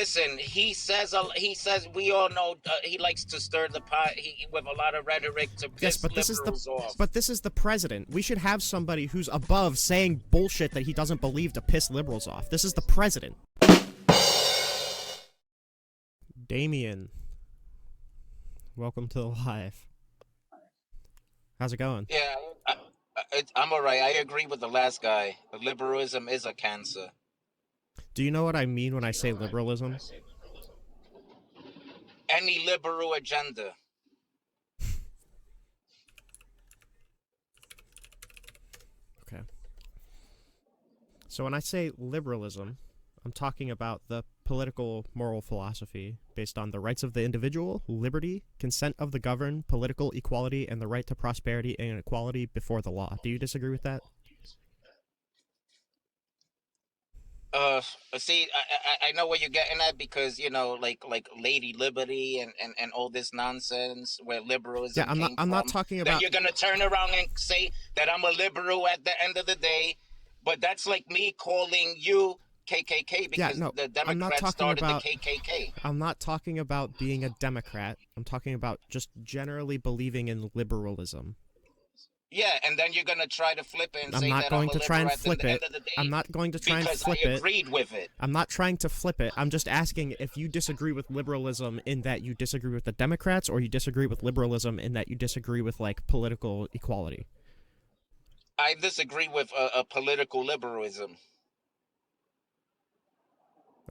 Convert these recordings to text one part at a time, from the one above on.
Listen, he says we all know he likes to stir the pot with a lot of rhetoric to Yes, piss but this is liberals off. the president. We should have somebody who's above saying bullshit that he doesn't believe to piss liberals off. This is the president. Damien, welcome to the live. How's it going? Yeah, I'm all right. I agree with the last guy. Liberalism is a cancer. Do you know what I mean when I say liberalism? Any liberal agenda. Okay. So when I say liberalism, I'm talking about the political moral philosophy based on the rights of the individual, liberty, consent of the governed, political equality, and the right to prosperity and equality before the law. Do you disagree with that? See, I know where you're getting at because like Lady Liberty and all this nonsense where liberalism Yeah, came I'm not from. talking Then about. you're gonna turn around and say that I'm a liberal at the end of the day, but that's like me calling you KKK Yeah, because no, the I'm not Democrats talking started about. the KKK. I'm not talking about being a Democrat. I'm talking about just generally believing in liberalism. Yeah, and then you're gonna try to flip it and I'm say not that I'm going a to try liberal and at the flip end it. of the I'm day not going to try and because flip I it. agreed with it. I'm not trying to flip it. I'm just asking if you disagree with liberalism in that you disagree with the Democrats, or you disagree with liberalism in that you disagree with, like, political equality. I disagree with a political liberalism.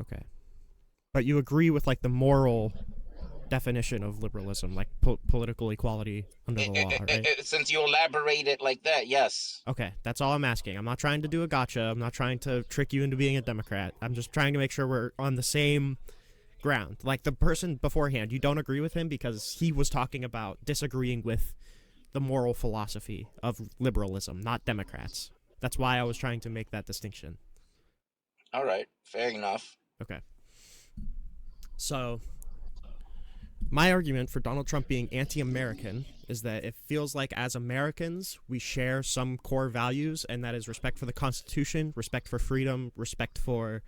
Okay. But you agree with, like, the moral definition of liberalism, like political equality under the law, right? Since you elaborate it like that, yes. Okay, that's all I'm asking. I'm not trying to do a gotcha. I'm not trying to trick you into being a Democrat. I'm just trying to make sure we're on the same ground. Like the person beforehand, you don't agree with him because he was talking about disagreeing with the moral philosophy of liberalism, not Democrats. That's why I was trying to make that distinction. All right, fair enough. Okay. So, my argument for Donald Trump being anti-American is that it feels like as Americans, we share some core values, and that is respect for the Constitution, respect for freedom, respect for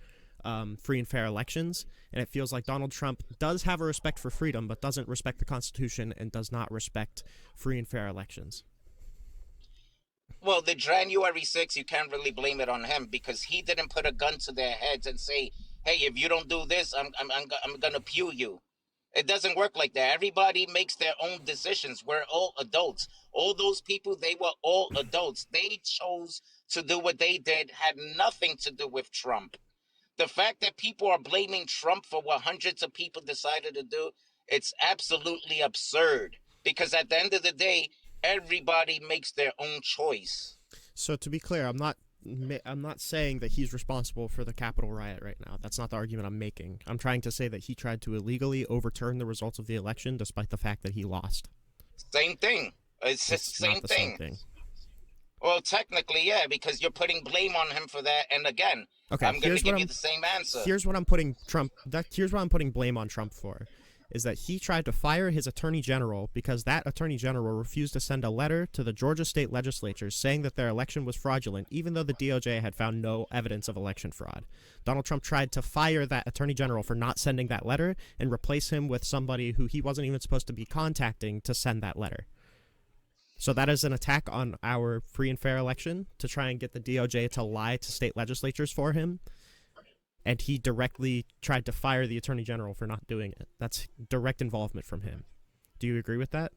free and fair elections. And it feels like Donald Trump does have a respect for freedom, but doesn't respect the Constitution and does not respect free and fair elections. Well, the January 6th, you can't really blame it on him because he didn't put a gun to their heads and say, "Hey, if you don't do this, I'm gonna pew you." It doesn't work like that. Everybody makes their own decisions. We're all adults. All those people, they were all adults. They chose to do what they did, had nothing to do with Trump. The fact that people are blaming Trump for what hundreds of people decided to do, it's absolutely absurd. Because at the end of the day, everybody makes their own choice. So to be clear, I'm not saying that he's responsible for the Capitol riot right now. That's not the argument I'm making. I'm trying to say that he tried to illegally overturn the results of the election despite the fact that he lost. Same thing. It's the same thing. Well, technically, yeah, because you're putting blame on him for that. And again, okay, I'm going to give you the same answer. Here's what I'm putting blame on Trump for. Is that he tried to fire his attorney general because that attorney general refused to send a letter to the Georgia state legislature saying that their election was fraudulent, even though the DOJ had found no evidence of election fraud. Donald Trump tried to fire that attorney general for not sending that letter and replace him with somebody who he wasn't even supposed to be contacting to send that letter. So that is an attack on our free and fair election to try and get the DOJ to lie to state legislatures for him. And he directly tried to fire the attorney general for not doing it. That's direct involvement from him. Do you agree with that?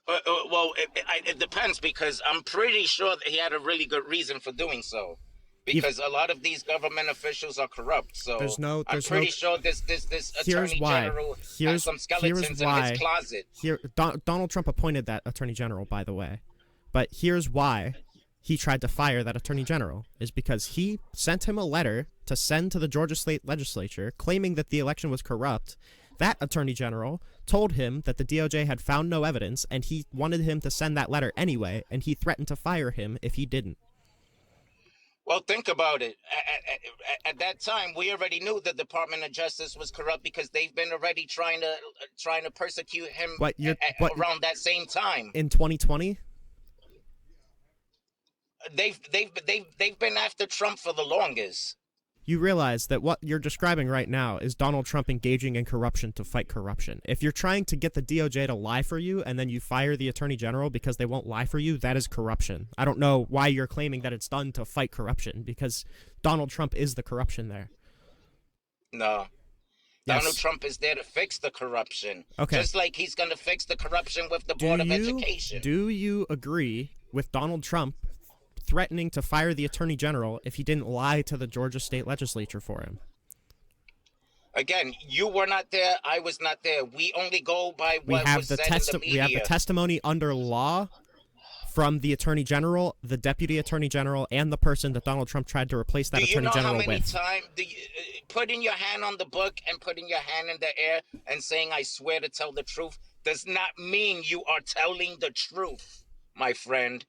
Well, it depends because I'm pretty sure that he had a really good reason for doing so. Because a lot of these government officials are corrupt. So I'm pretty sure this attorney general has some skeletons in his closet. Donald Trump appointed that attorney general, by the way. But here's why he tried to fire that attorney general, is because he sent him a letter to send to the Georgia state legislature claiming that the election was corrupt. That attorney general told him that the DOJ had found no evidence, and he wanted him to send that letter anyway, and he threatened to fire him if he didn't. Well, think about it. At that time, we already knew the Department of Justice was corrupt because they've been already trying to persecute him around that same time. In 2020? They've been after Trump for the longest. You realize that what you're describing right now is Donald Trump engaging in corruption to fight corruption. If you're trying to get the DOJ to lie for you and then you fire the attorney general because they won't lie for you, that is corruption. I don't know why you're claiming that it's done to fight corruption, because Donald Trump is the corruption there. No. Yes. Donald Trump is there to fix the corruption. Okay. Just like he's going to fix the corruption with the Board of Education. Do you agree with Donald Trump threatening to fire the attorney general if he didn't lie to the Georgia state legislature for him? Again, you were not there. I was not there. We only go by what was said in the media. We have the testimony under law from the attorney general, the deputy attorney general, and the person that Donald Trump tried to replace that attorney general with. Do you know how many times putting your hand on the book and putting your hand in the air and saying, I swear to tell the truth, does not mean you are telling the truth, my friend.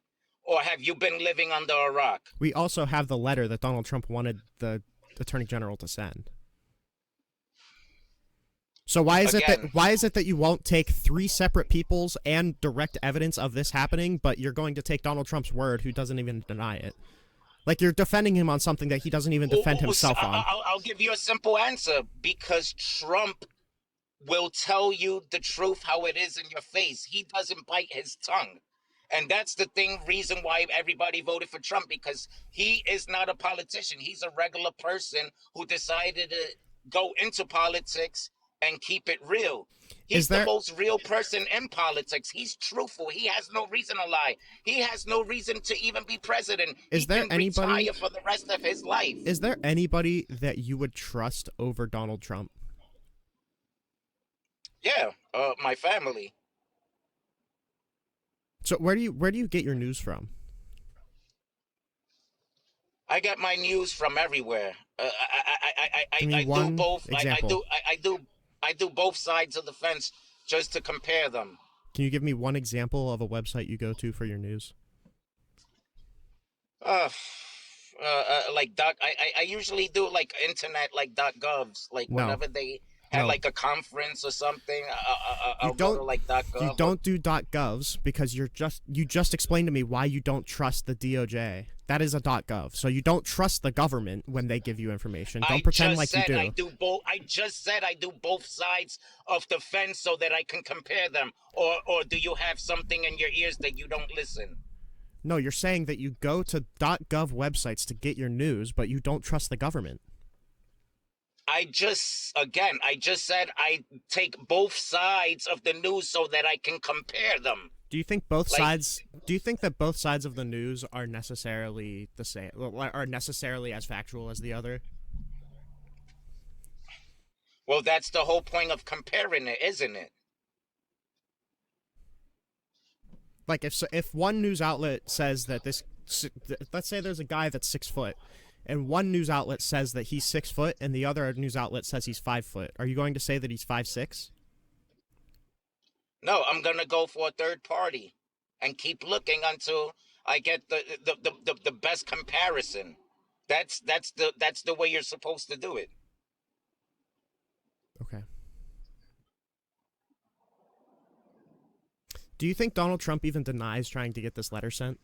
Or have you been living under a rock? We also have the letter that Donald Trump wanted the attorney general to send. So why is it that you won't take 3 separate people's and direct evidence of this happening, but you're going to take Donald Trump's word, who doesn't even deny it? Like, you're defending him on something that he doesn't even defend himself on. I'll give you a simple answer. Because Trump will tell you the truth how it is in your face. He doesn't bite his tongue. And that's the reason why everybody voted for Trump, because he is not a politician. He's a regular person who decided to go into politics and keep it real. He's the most real person in politics. He's truthful. He has no reason to lie. He has no reason to even be president. He can retire for the rest of his life. Is there anybody that you would trust over Donald Trump? Yeah, my family. So where do you get your news from? I get my news from everywhere. I do both. I do both sides of the fence just to compare them. Can you give me one example of a website you go to for your news? Like I usually do like internet, like .govs, like whenever they had like a conference or something. I'll go to like .gov. You don't do .govs because you just explained to me why you don't trust the DOJ. That is a .gov. So you don't trust the government when they give you information. Don't pretend like you do. I just said I do both sides of the fence so that I can compare them. Or do you have something in your ears that you don't listen? No, you're saying that you go to .gov websites to get your news, but you don't trust the government. I just said I take both sides of the news so that I can compare them. Do you think both sides? Do you think that both sides of the news are necessarily the same, are necessarily as factual as the other? Well, that's the whole point of comparing it, isn't it? Like if one news outlet says that let's say there's a guy that's 6 foot, and one news outlet says that he's 6 foot, and the other news outlet says he's 5 foot. Are you going to say that he's 5'6"? No, I'm gonna go for a third party, and keep looking until I get the best comparison. That's the way you're supposed to do it. Okay. Do you think Donald Trump even denies trying to get this letter sent?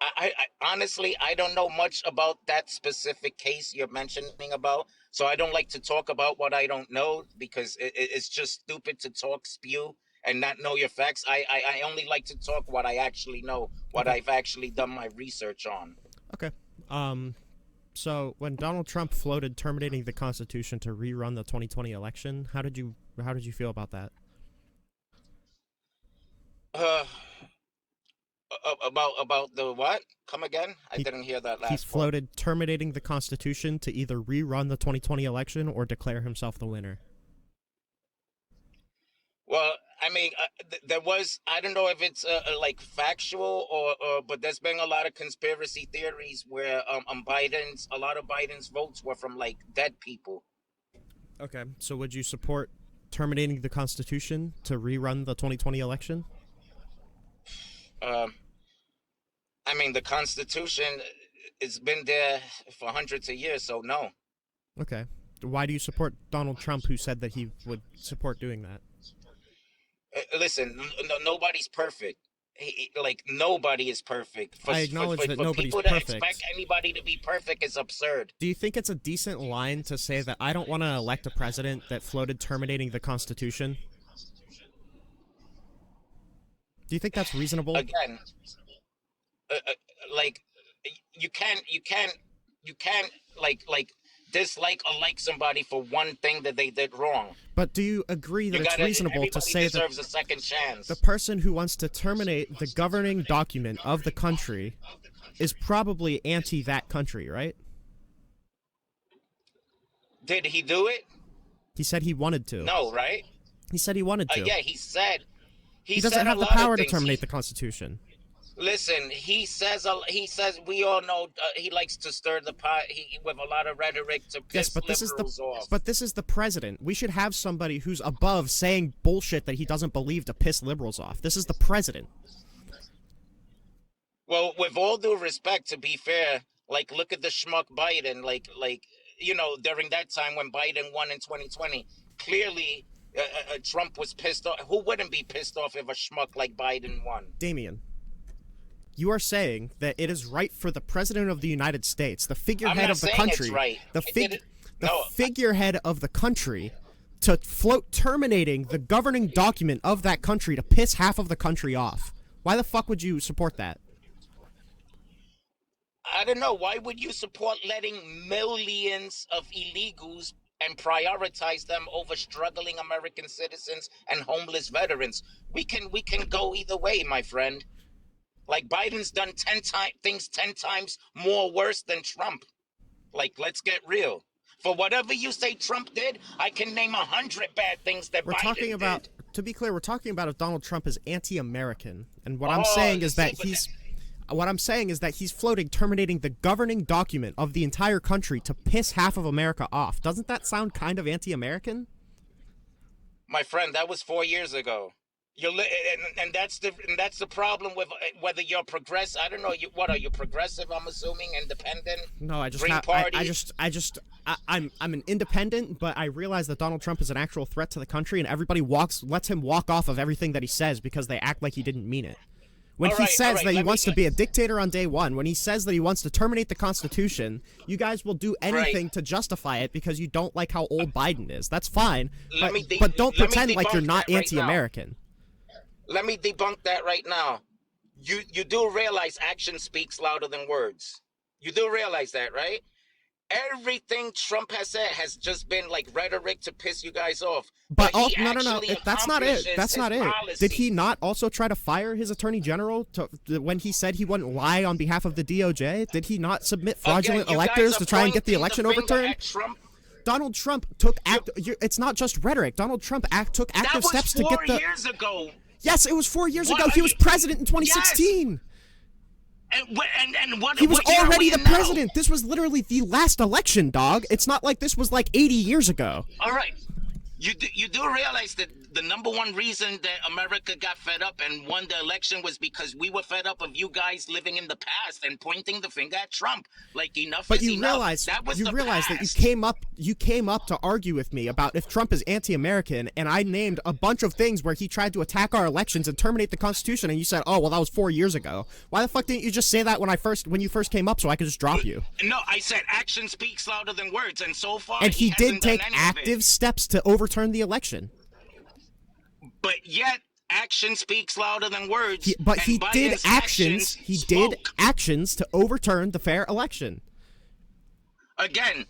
I honestly, I don't know much about that specific case you're mentioning about, so I don't like to talk about what I don't know, because it's just stupid to spew, and not know your facts. I only like to talk what I actually know, what I've actually done my research on. Okay. So when Donald Trump floated terminating the Constitution to rerun the 2020 election, how did you feel about that? About the what? Come again? I didn't hear that last part. He floated terminating the Constitution to either rerun the 2020 election or declare himself the winner. Well, I mean, there was, I don't know if it's like factual or but there's been a lot of conspiracy theories where a lot of Biden's votes were from like dead people. Okay, so would you support terminating the Constitution to rerun the 2020 election? I mean, the Constitution has been there for hundreds of years, so no. Okay. Why do you support Donald Trump, who said that he would support doing that? Listen, nobody's perfect. like nobody is perfect. I acknowledge that For nobody's people to expect perfect. anybody to be perfect is absurd. Do you think it's a decent line to say that I don't want to elect a president that floated terminating the Constitution? Do you think that's reasonable? Again, like you can't like dislike or like somebody for one thing that they did wrong. But do you agree that You it's gotta. reasonable to Everybody say that deserves a second chance. the person who wants to terminate the governing document of the country is probably anti that country, right? Did he do it? He said he wanted to. No, right? He said he wanted to. Yeah, he said. He doesn't said have a the lot of power to things. terminate the Constitution. Listen, he says we all know he likes to stir the pot with a lot of rhetoric to piss liberals off. But this is the president. We should have somebody who's above saying bullshit that he doesn't believe to piss liberals off. This is the president. Well, with all due respect, to be fair, like look at the schmuck Biden. Like during that time when Biden won in 2020, clearly Trump was pissed off. Who wouldn't be pissed off if a schmuck like Biden won? Damien, you are saying that it is right for the president of the United States, the figurehead of the country, it's right. Figurehead of the country, to float terminating the governing document of that country to piss half of the country off. Why the fuck would you support that? I don't know. Why would you support letting millions of illegals and prioritize them over struggling American citizens and homeless veterans? We can go either way, my friend. Like Biden's done 10 times more worse than Trump. Like, let's get real. For whatever you say Trump did, I can name 100 bad things that Biden did. To be clear, we're talking about if Donald Trump is anti-American, and what I'm saying is that he's floating terminating the governing document of the entire country to piss half of America off. Doesn't that sound kind of anti-American? My friend, that was 4 years ago. And that's the problem with whether you're progressive. I don't know. What are you, progressive? I'm assuming independent. No, I'm an independent, but I realize that Donald Trump is an actual threat to the country, and everybody lets him walk off of everything that he says because they act like he didn't mean it. When he says that he wants to be a dictator on day one, when he says that he wants to terminate the Constitution, you guys will do anything to justify it because you don't like how old Biden is. That's fine, but don't pretend like you're not anti-American. Let me debunk that right now. You do realize action speaks louder than words. You do realize that, right? Everything Trump has said has just been like rhetoric to piss you guys off. But no, that's not it. That's not it. Did he not also try to fire his attorney general when he said he wouldn't lie on behalf of the DOJ? Did he not submit fraudulent electors to try and get the election overturned? Donald Trump took it's not just rhetoric. Donald Trump took active steps to get the. That was 4 years ago. Yes, it was 4 years ago. He was president in 2016. Yes. And what? He was already the now? president. This was literally the last election, dog. It's not like this was like 80 years ago. All right. You do realize that the number one reason that America got fed up and won the election was because we were fed up of you guys living in the past and pointing the finger at Trump. Like, enough is enough. But you realize that you came up to argue with me about if Trump is anti-American, and I named a bunch of things where he tried to attack our elections and terminate the Constitution, and you said, "Oh, well, that was 4 years ago." Why the fuck didn't you just say that when you first came up so I could just drop you? No, I said action speaks louder than words, and so far he did take active steps to overturn the election. But yet, action speaks louder than words. He did actions to overturn the fair election. Again,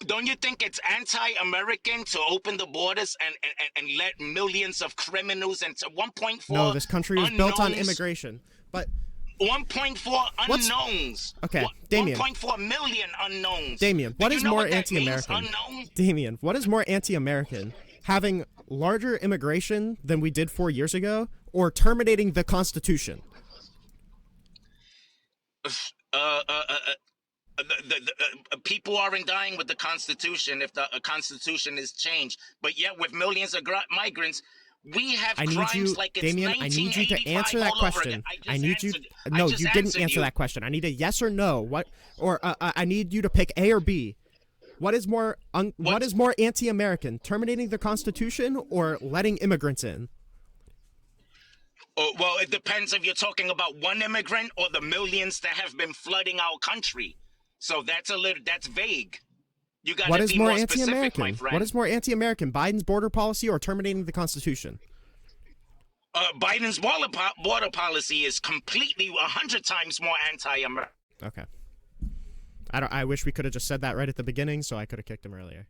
don't you think it's anti-American to open the borders and let millions of criminals and 1.4? No, this country was built on immigration. But 1.4 unknowns. Okay, Damien. 1.4 million unknowns. Damien, what is more anti-American? Damien, what is more anti-American? Having larger immigration than we did 4 years ago, or terminating the Constitution? People aren't dying with the Constitution if the Constitution is changed. But yet, with millions of migrants, we have crimes like it's Damien, 1985 I need you to answer that question. No, you didn't answer that question. I need a yes or no. I need you to pick A or B. What is more anti-American, terminating the Constitution or letting immigrants in? Well, it depends if you're talking about one immigrant or the millions that have been flooding our country. So that's vague. You got What to is be more more specific, my anti-American? friend. What is more anti-American? Biden's border policy or terminating the Constitution? Biden's border policy is completely 100 times more anti-American. Okay. I wish we could have just said that right at the beginning, so I could have kicked him earlier.